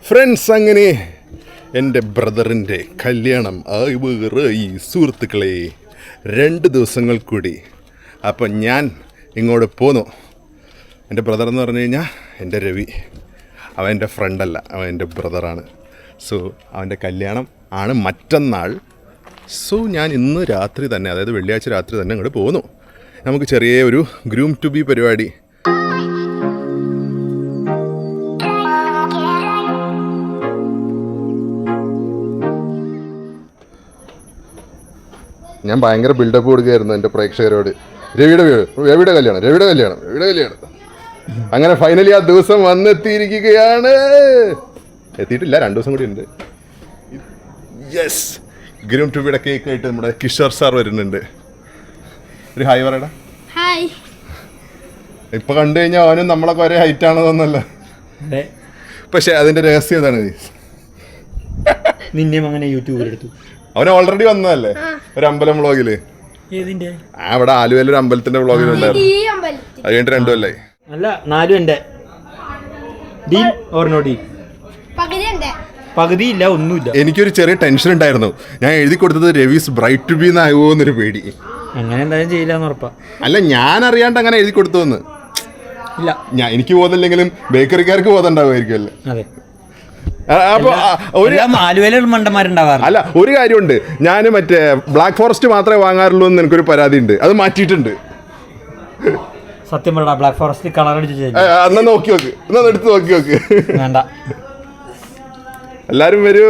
Friends, അങ്ങനെ എൻ്റെ ബ്രദറിൻ്റെ കല്യാണം ഈ സുഹൃത്തുക്കളെ 2 ദിവസങ്ങൾ കൂടി. അപ്പം ഞാൻ ഇങ്ങോട്ട് പോന്നു. എൻ്റെ ബ്രദർ എന്ന് പറഞ്ഞു കഴിഞ്ഞാൽ എൻ്റെ രവി. അവൻ എൻ്റെ ഫ്രണ്ടല്ല, അവൻ എൻ്റെ ബ്രദറാണ്. സോ അവൻ്റെ കല്യാണം ആണ് മറ്റന്നാൾ. സോ ഞാൻ ഇന്ന് രാത്രി തന്നെ, അതായത് വെള്ളിയാഴ്ച രാത്രി തന്നെ ഇങ്ങോട്ട് പോന്നു. നമുക്ക് ചെറിയ ഒരു ഗ്രൂം ടു ബി പരിപാടി. ഞാൻ ഭയങ്കര ബിൽഡപ്പ് കൊടുക്കുകയായിരുന്നു എൻ്റെ പ്രേക്ഷകരോട്. രവിയുടെ കല്യാണം. അങ്ങനെ ഫൈനലി ആ ദിവസം വന്നെത്തിയിരിക്കുകയാണ്. എത്തിയിട്ടില്ല, 2 ദിവസം കൂടി ഉണ്ട്. യെസ്, ഗ്രൂം ടു ബിയുടെ കേക്ക് ആയിട്ട് നമ്മുടെ കിഷോർ സാർ വരുന്നുണ്ട്. ഒരു ഹായ് പറയടാ. ഹായ്. ഇപ്പൊ കണ്ടു കഴിഞ്ഞാൽ അവനും നമ്മളൊക്കെ ഒരേ ഹൈറ്റ് ആണെന്ന് തോന്നല്ലോ. പക്ഷെ അതിന്റെ രഹസ്യം ഇതാണ്. നിന്നെയും അങ്ങനെ യൂട്യൂബിലെടുത്തു. അവൻ ഓൾറെഡി വന്നതല്ലേ ഒരു അമ്പലം വ്ളോഗില്. അവിടെ ആലുവയിൽ ഒരു അമ്പലത്തിന്റെ വ്ളോഗിൽ ഉണ്ടായിരുന്നു. അത് കഴിഞ്ഞിട്ട് 2 കൊല്ലായി. അല്ല, 4 എൻ്റെ ഡീൽ ഓർ നോ ഡീൽ. പകുതിയില്ല, ഒന്നുമില്ല. എനിക്കൊരു ചെറിയ ടെൻഷൻ ഉണ്ടായിരുന്നു. ഞാൻ എഴുതി കൊടുത്തത് രവീസ് ബ്രൈറ്റ് ടു ബി എന്നാകുമോ എന്നൊരു പേടി. അങ്ങനെ എന്തായാലും ചെയ്യില്ല എന്ന് ഉറപ്പാ. അല്ല, ഞാൻ അറിയാണ്ട് അങ്ങനെ എഴുതി കൊടുത്തോന്ന്. ഇല്ല, എനിക്ക് ബോധമില്ലെങ്കിലും ബേക്കറിക്കാർക്ക് ബോധം ഉണ്ടാവുമായിരിക്കുമല്ലേ. അതെ. അപ്പൊ മണ്ടന്മാരുണ്ടാവാറ്. അല്ല, ഒരു കാര്യമുണ്ട്. ഞാൻ മറ്റേ ബ്ലാക്ക് ഫോറസ്റ്റ് മാത്രമേ വാങ്ങാറുള്ളൂ എന്ന് എനിക്കൊരു പരാതി ഉണ്ട്. അത് മാറ്റിയിട്ടുണ്ട്. സത്യം പറയടാ, ബ്ലാക്ക് ഫോറസ്റ്റ് കളർ അടിച്ച് എന്നാ നോക്കി നോക്ക്, എന്നാ എടുത്ത് നോക്കി നോക്ക്. വേണ്ട, എല്ലാരും വരൂ.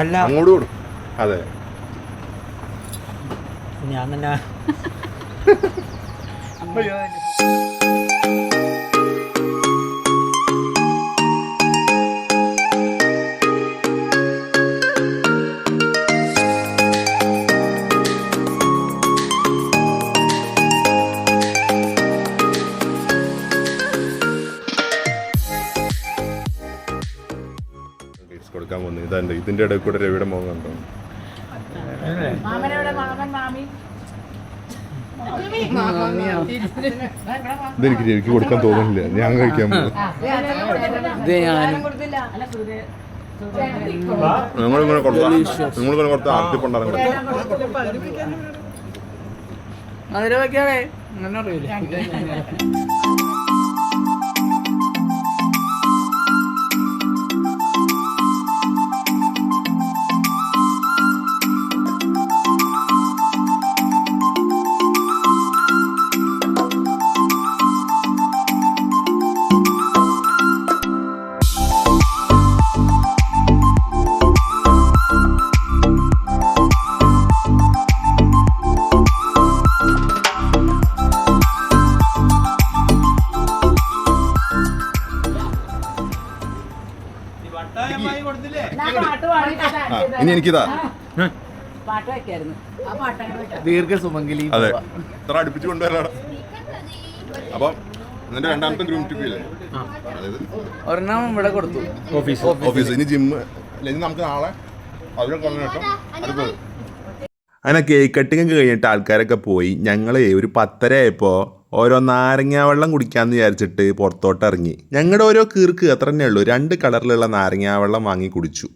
അല്ല, അങ്ങോട്ട് കൊടുക്കും. അതെ, ഞാൻ തന്നെ. കൊടുക്കാൻ പോകുന്നത് ഇതാണ്ട്. ഇതിന്റെ ഇടയിൽ കൂടെ രവിയുടെ മുഖം കണ്ടോ? ഇതെനിക്ക് രവിക്ക് കൊടുക്കാൻ തോന്നുന്നില്ല. ഞാൻ കഴിക്കാൻ പോകും. നിങ്ങളിങ്ങനെ കൊടുത്ത ആദ്യപ്പണ്ടാകും. ഇനി എനിക്കിതാ ദീർഘസുമംഗലി. അതെ, ഇത്ര അടുപ്പിച്ച് കൊണ്ടുവരാണ്. അപ്പം നിന്റെ 2ാമത്തെ ഗ്രൂം ടു ബി അല്ലേ? ഒരെണ്ണം ഇവിടെ കൊടുത്തു, ഓഫീസ്. ഇനി ജിമ്മ്. ഇനി നമുക്ക് നാളെ അതിനെ കൊണ്ടു കേട്ടോ. അങ്ങനെ കേക്ക് കട്ടിങ് കഴിഞ്ഞിട്ട് ആൾക്കാരൊക്കെ പോയി. ഞങ്ങൾ ഒരു 10:30 ആയപ്പോൾ ഓരോ നാരങ്ങ വെള്ളം കുടിക്കാമെന്ന് വിചാരിച്ചിട്ട് പുറത്തോട്ട് ഇറങ്ങി. ഞങ്ങളുടെ ഓരോ കീർക്ക് അത്ര തന്നെ ഉള്ളൂ. 2 കളറിലുള്ള നാരങ്ങ വെള്ളം വാങ്ങി കുടിച്ചു.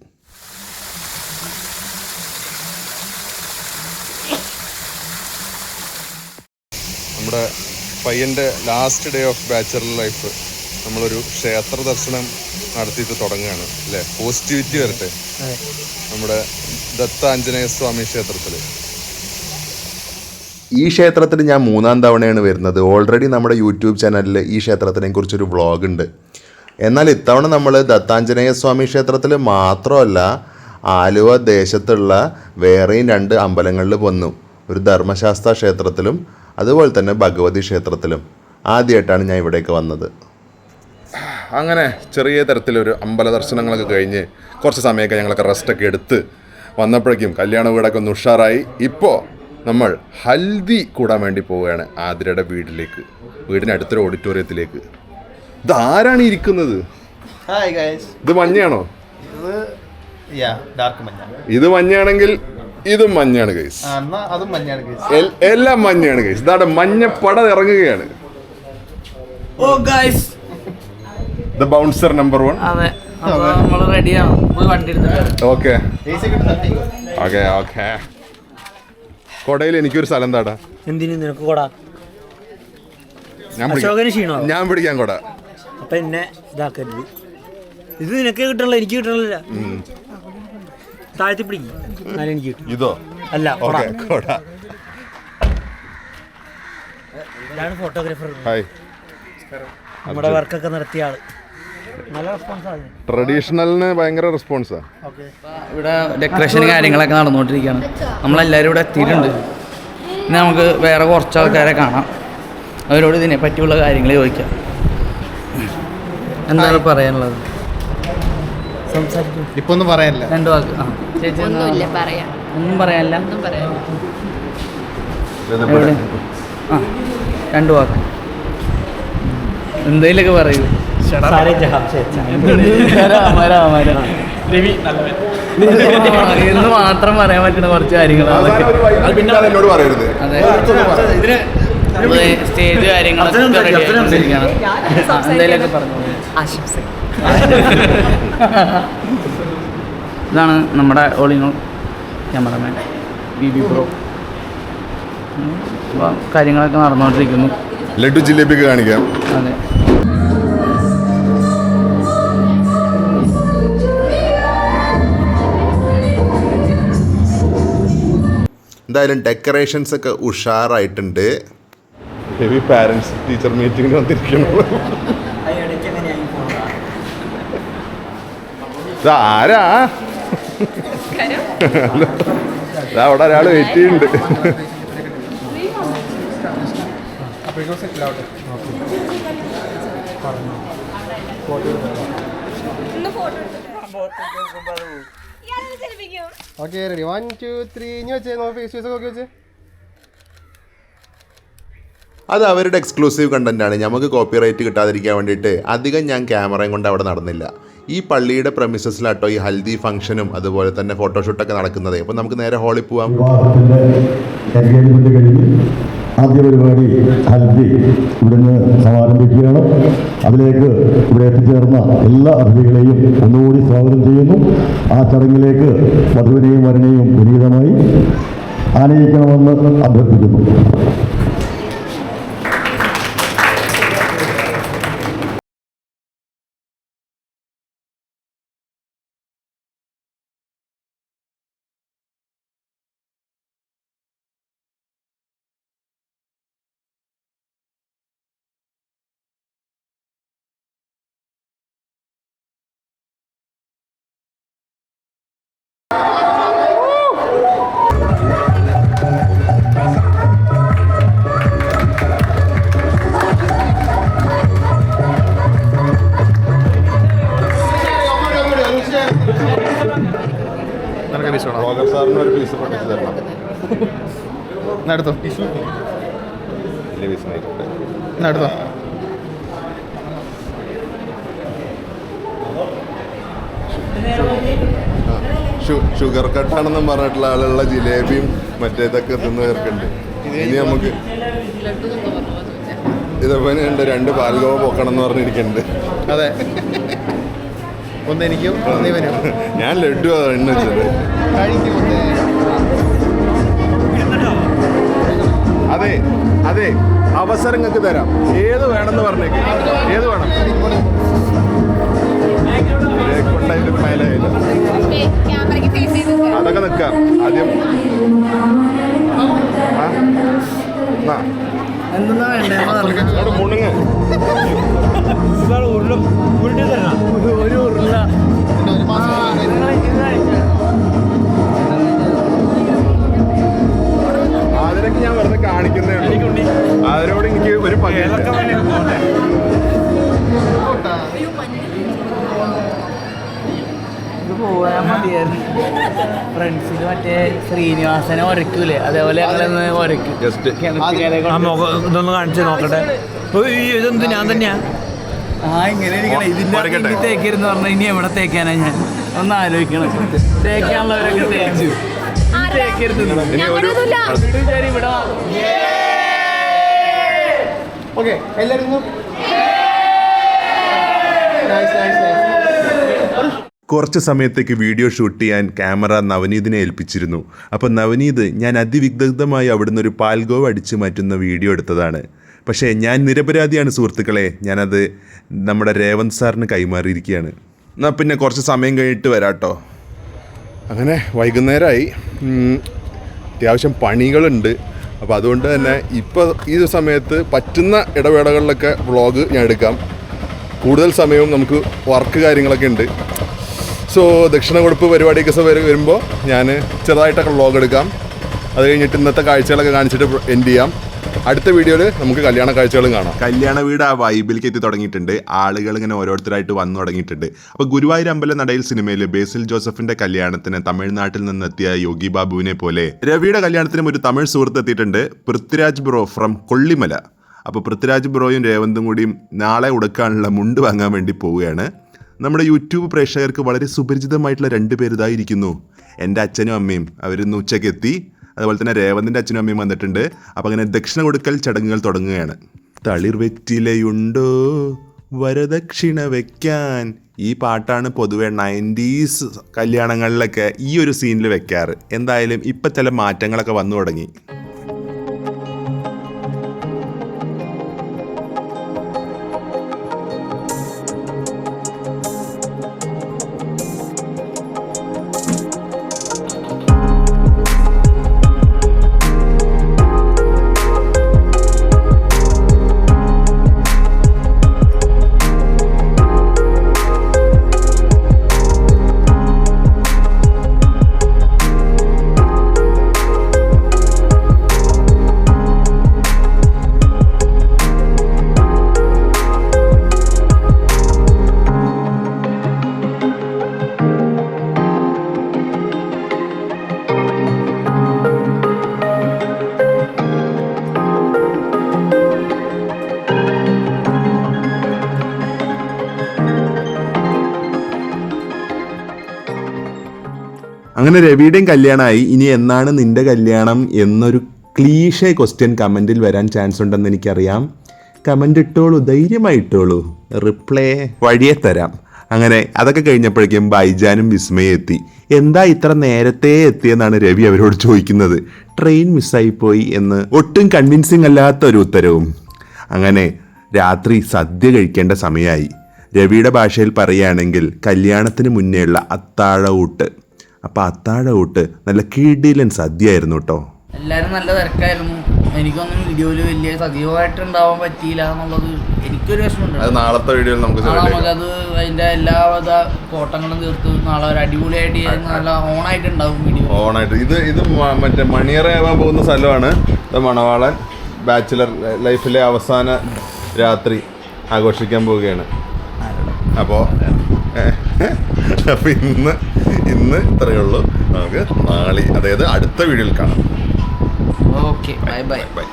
നമ്മുടെ പയ്യൻ്റെ last day of bachelor life നമ്മളൊരു ക്ഷേത്ര ദർശനം നടത്തിയിട്ട് തുടങ്ങുകയാണ് അല്ലേ? പോസിറ്റിവിറ്റി വരട്ടെ. നമ്മുടെ ദത്ത ആഞ്ജനേയ സ്വാമി ക്ഷേത്രത്തിൽ. ഈ ക്ഷേത്രത്തിൽ ഞാൻ 3-ാം തവണയാണ് വരുന്നത്. ഓൾറെഡി നമ്മുടെ യൂട്യൂബ് ചാനലിൽ ഈ ക്ഷേത്രത്തിനെ കുറിച്ചൊരു വ്ളോഗ് ഉണ്ട്. എന്നാൽ ഇത്തവണ നമ്മൾ ദത്താഞ്ജനേയ സ്വാമി ക്ഷേത്രത്തിൽ മാത്രമല്ല, ആലുവ ദേശത്തുള്ള വേറെയും 2 അമ്പലങ്ങളിൽ വന്നു. ഒരു ധർമ്മശാസ്ത്ര ക്ഷേത്രത്തിലും അതുപോലെ തന്നെ ഭഗവതി ക്ഷേത്രത്തിലും. ആദ്യമായിട്ടാണ് ഞാൻ ഇവിടേക്ക് വന്നത്. അങ്ങനെ ചെറിയ തരത്തിലൊരു അമ്പല ദർശനങ്ങളൊക്കെ കഴിഞ്ഞ് കുറച്ച് സമയമൊക്കെ ഞങ്ങളൊക്കെ റെസ്റ്റൊക്കെ എടുത്ത് വന്നപ്പോഴേക്കും കല്യാണ വീടൊക്കെ ഒന്ന് ഉഷാറായി. ഇപ്പോൾ നമ്മൾ ഹൽദി കൂടാൻ വേണ്ടി പോവുകയാണ് ആതിരയുടെ വീടിനടുത്തൊരു ഓഡിറ്റോറിയത്തിലേക്ക്. ഇത് ആരാണ് ഇരിക്കുന്നത്? Hi guys. ഇത് മഞ്ഞയാണോ? ഇത് ഡാർക്ക് മഞ്ഞ. ഇത് മഞ്ഞയാണെങ്കിൽ ഇതും മഞ്ഞാണ് ഗൈസ്. എന്നാ അതും മഞ്ഞാണ് ഗൈസ്. എല്ലാം മഞ്ഞയാണ് ഗൈസ്. ഇതാടെ മഞ്ഞപ്പട ഇറങ്ങുകയാണ്. ഓ ഗൈസ്, ദ ബൗൺസർ നമ്പർ 1. അതെ, അപ്പൊ നമ്മള് റെഡിയാണ്. പോയി വണ്ടി എടുത്തിട്ട്. ഓക്കെ AC ഒക്കെ ഇട്ട് തട്ടിക്കോ. Okay okay. കൊടയിൽ എനിക്കൊരു സ്ഥലം താടാ. എന്തിനു നിനക്ക് കൊടാ? ഞാൻ അശോകന് ക്ഷീണോ? ഞാൻ പിടിക്കാൻ കൊട. അപ്പൊ എന്നെ ഇതാക്കരുത്. ഇത് നിനക്ക് കിട്ടണില്ല, എനിക്ക് കിട്ടണില്ല. താഴ്ത്തി പിടിക്കും, എന്നാലും എനിക്ക് കിട്ടും. ഇതോ? അല്ല, കൊട. ഓക്കെ കൊട. ഇതാണ് ഫോട്ടോഗ്രാഫർ, ഹായ്. നമ്മുടെ വർക്കൊക്കെ നടത്തിയ ആള്. നല്ല റെസ്പോൺസാണ്. ട്രഡീഷണലിന് ഭയങ്കര റെസ്പോൺസാ. ഇവിടെ ഡെക്കറേഷൻ കാര്യങ്ങളൊക്കെ നടന്നുകൊണ്ടിരിക്കുകയാണ്. നമ്മളെല്ലാവരും ഇവിടെ എത്തിയിട്ടുണ്ട്. ഇനി നമുക്ക് വേറെ കുറച്ച് ആൾക്കാരെ കാണാം. അവരോട് ഇതിനെ പറ്റിയുള്ള കാര്യങ്ങൾ ചോദിക്കാം. എന്താണ് പറയാനുള്ളത്? സംസാരിക്കും. ഇപ്പൊ ഒന്നും പറയാനില്ല. 2 വാക്ക്. ആ ചേച്ചി ഒന്നുമില്ല പറയാൻ. ഒന്നും പറയാനില്ല. ഒന്നും പറയാൻ. എവിടെ? ആ 2 വാക്ക് എന്തേലൊക്കെ പറയൂ. സാരേ ജഹാം സേ അച്ഛാ. എന്ന് മാത്രം പറയാൻ പറ്റുന്ന കുറച്ച് കാര്യങ്ങൾ എന്നോട് പറയരുത്. അതെ, സ്റ്റേജ് കാര്യങ്ങളൊക്കെ റെഡി ആയിക്കൊണ്ടിരിക്കുകയാണ്. എന്തേലൊക്കെ പറഞ്ഞു. ഇതാണ് നമ്മുടെ ഓളിനോൾ ക്യാമറമാൻ BB Pro. അപ്പോൾ കാര്യങ്ങളൊക്കെ നടന്നുകൊണ്ടിരിക്കുന്നു. ലഡു ജിലേബിയൊക്കെ കാണിക്കാം. അതെ, എന്തായാലും ഡെക്കറേഷൻസ് ഒക്കെ ഉഷാറായിട്ടുണ്ട്. ഹെവി പാരൻസ് ടീച്ചർ മീറ്റിംഗിന് വന്നിരിക്കുന്നു. ഇതാരാ? അവിടെ ഒരാൾ വെയിറ്റ് ചെയ്യുന്നുണ്ട്. Okay ready. 1 2 3 ഇനി വെച്ചേ. ഫേസ് ഫേസ് ഒക്കെ വെച്ചേ. അത് അവരുടെ എക്സ്ക്ലൂസീവ് കണ്ടന്റാണ്. നമുക്ക് കോപ്പിറൈറ്റ് കിട്ടാതിരിക്കാൻ വേണ്ടിയിട്ട് അധികം ഞാൻ ക്യാമറയും കൊണ്ട് അവിടെ നടന്നില്ല. ഈ പള്ളിയുടെ പ്രമിസസിലാട്ടോ ഈ ഹൽദി ഫംഗ്ഷനും അതുപോലെ തന്നെ ഫോട്ടോഷൂട്ടൊക്കെ നടക്കുന്നത്. അപ്പോൾ നമുക്ക് നേരെ ഹാളിൽ പോവാം. എൻഗേജ്മെന്റ് കഴിഞ്ഞ് ആദ്യ പരിപാടി ഹൽദി ഇവിടുന്ന് സമാരംഭിക്കുകയാണ്. അതിലേക്ക് ഇവിടെ എത്തിച്ചേർന്ന എല്ലാ അതിഥികളെയും ഒന്നുകൂടി സ്വാഗതം ചെയ്യുന്നു. ആ ചടങ്ങിലേക്ക് വധുവിനെയും വരനെയും വിനീതമായി ആനയിക്കണമെന്ന് അഭ്യർത്ഥിക്കുന്നു. സാറിന് ഒരു പീസ് പഠിച്ചു തരണം. നടത്തോ നടത്തോ. ഷുഗർ കട്ടാണെന്നും പറഞ്ഞിട്ടുള്ള ആളുള്ള ജിലേബിയും മറ്റേതൊക്കെ തിന്ന് തീർക്കുന്നുണ്ട്. ഇനി നമുക്ക് ഇതേപോലെ ഉണ്ട് 2 പാൽഗോവ പൊക്കണം എന്ന് പറഞ്ഞിരിക്കുന്നുണ്ട്. അതെ, ഒന്ന് എനിക്കും ഒന്ന് ഇവനും. ഞാൻ ലഡു എണ്ണ വെച്ചത്. അതെ അതെ, അവസരം നിങ്ങൾക്ക് തരാം. ഏത് വേണമെന്ന് പറഞ്ഞേക്ക്. ഏത് വേണം? അതൊക്കെ നിൽക്കാം. ആദ്യം എന്തെന്നാ വേണ്ടേ? മുണുങ്ങ്. ഒരു ഉരുള. അതിനൊക്കെ ഞാൻ വെറുതെ കാണിക്കുന്നേ ഉള്ളൂ. അതിനോട് എനിക്ക് ഒരു പകയില്ല. ഇത് പോയാൽ മതിയായിരുന്നു. ഫ്രണ്ട്സിൽ മറ്റേ ശ്രീനിവാസനെ ഉരക്കൂലേ അതേപോലെ ഞങ്ങളൊന്ന് ഉരക്കും ജസ്റ്റ് ആ മുഖം ഇതൊന്ന് കാണിച്ച് നോക്കട്ടെ. ഇതെന്ത് ഞാൻ തന്നെയാ? ഇങ്ങനെ ഇരിക്കണം. ഇതിന്റെ തേക്കരുന്ന് പറഞ്ഞാൽ ഇനി എവിടെ തേക്കാനാ ഞാൻ ഒന്ന് ആലോചിക്കണം. തേക്കാനുള്ളവരൊക്കെ തേച്ചു തേക്കരുത് ഇവിടെ ഓക്കെ എല്ലാവരും കുറച്ച് സമയത്തേക്ക് വീഡിയോ ഷൂട്ട് ചെയ്യാൻ ക്യാമറ നവനീതിനെ ഏൽപ്പിച്ചിരുന്നു. അപ്പോൾ നവനീത് ഞാൻ അതിവിദഗ്ധമായി അവിടുന്ന് ഒരു പാൽഗോവ അടിച്ചു മാറ്റുന്ന വീഡിയോ എടുത്തതാണ്. പക്ഷേ ഞാൻ നിരപരാധിയാണ് സുഹൃത്തുക്കളെ. ഞാനത് നമ്മുടെ രേവന്ത് സാറിന് കൈമാറിയിരിക്കുകയാണ്. എന്നാൽ പിന്നെ കുറച്ച് സമയം കഴിഞ്ഞിട്ട് വരാട്ടോ. അങ്ങനെ വൈകുന്നേരമായി, അത്യാവശ്യം പണികളുണ്ട്. അപ്പോൾ അതുകൊണ്ട് തന്നെ ഇപ്പോൾ ഈ സമയത്ത് പറ്റുന്ന ഇടവേളകളിലൊക്കെ വ്ളോഗ് ഞാൻ എടുക്കാം. കൂടുതൽ സമയവും നമുക്ക് വർക്ക് കാര്യങ്ങളൊക്കെ ഉണ്ട്. സോ ദക്ഷിണ കൊടുപ്പ് പരിപാടിയൊക്കെ വരുമ്പോൾ ഞാൻ ചെറുതായിട്ടൊക്കെ വ്ളോഗ് എടുക്കാം. അത് കഴിഞ്ഞിട്ട് ഇന്നത്തെ കാഴ്ചകളൊക്കെ കാണിച്ചിട്ട് എൻഡ് ചെയ്യാം. അടുത്ത വീഡിയോയിൽ നമുക്ക് കല്യാണ കാഴ്ചകളും കാണാം. കല്യാണ വീട് ആ വൈബിലേക്ക് എത്തി തുടങ്ങിയിട്ടുണ്ട്. ആളുകൾ ഇങ്ങനെ ഓരോരുത്തരായിട്ട് വന്നു തുടങ്ങിയിട്ടുണ്ട്. അപ്പോൾ ഗുരുവായൂർ അമ്പല നടയിൽ സിനിമയിൽ ബേസിൽ ജോസഫിന്റെ കല്യാണത്തിന് തമിഴ്നാട്ടിൽ നിന്നെത്തിയ യോഗി ബാബുവിനെ പോലെ രവിയുടെ കല്യാണത്തിനും ഒരു തമിഴ് സുഹൃത്ത് എത്തിയിട്ടുണ്ട്, പൃഥ്വിരാജ് ബ്രോ ഫ്രം കൊള്ളിമല. അപ്പോൾ പൃഥ്വിരാജ് ബ്രോയും രേവന്തും കൂടിയും നാളെ ഉടുക്കാനുള്ള മുണ്ട് വാങ്ങാൻ വേണ്ടി പോവുകയാണ്. നമ്മുടെ യൂട്യൂബ് പ്രേക്ഷകർക്ക് വളരെ സുപരിചിതമായിട്ടുള്ള 2 പേര് ഇതായിരിക്കുന്നു. എൻ്റെ അച്ഛനും അമ്മയും അവരിന്ന് ഉച്ചയ്ക്ക് എത്തി. അതുപോലെ തന്നെ രേവന്തിൻ്റെ അച്ഛനും അമ്മയും വന്നിട്ടുണ്ട്. അപ്പോൾ അങ്ങനെ ദക്ഷിണ കൊടുക്കൽ ചടങ്ങുകൾ തുടങ്ങുകയാണ്. തളിർ വെറ്റിലയുണ്ടോ വരദക്ഷിണ വെക്കാൻ, ഈ പാട്ടാണ് പൊതുവെ 90s കല്യാണങ്ങളിലൊക്കെ ഈ ഒരു സീനിൽ വെക്കാറ്. എന്തായാലും ഇപ്പം ചില മാറ്റങ്ങളൊക്കെ വന്നു തുടങ്ങി. അങ്ങനെ രവിയുടെയും കല്യാണമായി. ഇനി എന്നാണ് നിൻ്റെ കല്യാണം എന്നൊരു ക്ലീഷേ ക്വസ്റ്റ്യൻ കമൻറ്റിൽ വരാൻ ചാൻസ് ഉണ്ടെന്ന് എനിക്കറിയാം. കമൻ്റ് ഇട്ടോളൂ, ധൈര്യമായിട്ടോളൂ, റിപ്ലൈ വഴിയെ തരാം. അങ്ങനെ അതൊക്കെ കഴിഞ്ഞപ്പോഴേക്കും ബൈജാനും വിസ്മയും എത്തി. എന്താ ഇത്ര നേരത്തെ എത്തിയെന്നാണ് രവി അവരോട് ചോദിക്കുന്നത്. ട്രെയിൻ മിസ്സായിപ്പോയി എന്ന് ഒട്ടും കൺവിൻസിങ് അല്ലാത്തൊരു ഉത്തരവും. അങ്ങനെ രാത്രി സദ്യ കഴിക്കേണ്ട സമയമായി. രവിയുടെ ഭാഷയിൽ പറയുകയാണെങ്കിൽ കല്യാണത്തിന് മുന്നേയുള്ള അത്താഴ ഊട്ട്. അപ്പോൾ അത്താഴ ഊട്ട് നല്ല കിടിലൻ സദ്യ ആയിരുന്നു കേട്ടോ. എല്ലാവരും നല്ല തിരക്കായിരുന്നു. എനിക്കൊന്നും വീഡിയോയിൽ വലിയ സജീവമായിട്ട് ഉണ്ടാവാൻ പറ്റിയില്ല എന്നുള്ളത് എനിക്കൊരു വിഷമമുണ്ട്. അത് നാളത്തെ വീഡിയോയിൽ നമുക്കത് അതിൻ്റെ എല്ലാവിധ കോട്ടങ്ങളും തീർത്ത് നാളെ ഒരു അടിപൊളിയായിട്ട് നല്ല ഓണായിട്ടുണ്ടാവും വീഡിയോ. ഓണായിട്ട് ഇത് മറ്റേ മണിയറയാവാൻ പോകുന്ന സ്ഥലമാണ്. മണവാളൻ ബാച്ചിലർ ലൈഫിലെ അവസാന രാത്രി ആഘോഷിക്കാൻ പോവുകയാണ്. അപ്പോൾ ഇന്ന് ഇത്രയേ ഉള്ളൂ. നമുക്ക് നാളെ, അതായത് അടുത്ത വീഡിയോയിൽ കാണാം. Okay, bye bye. ബൈ.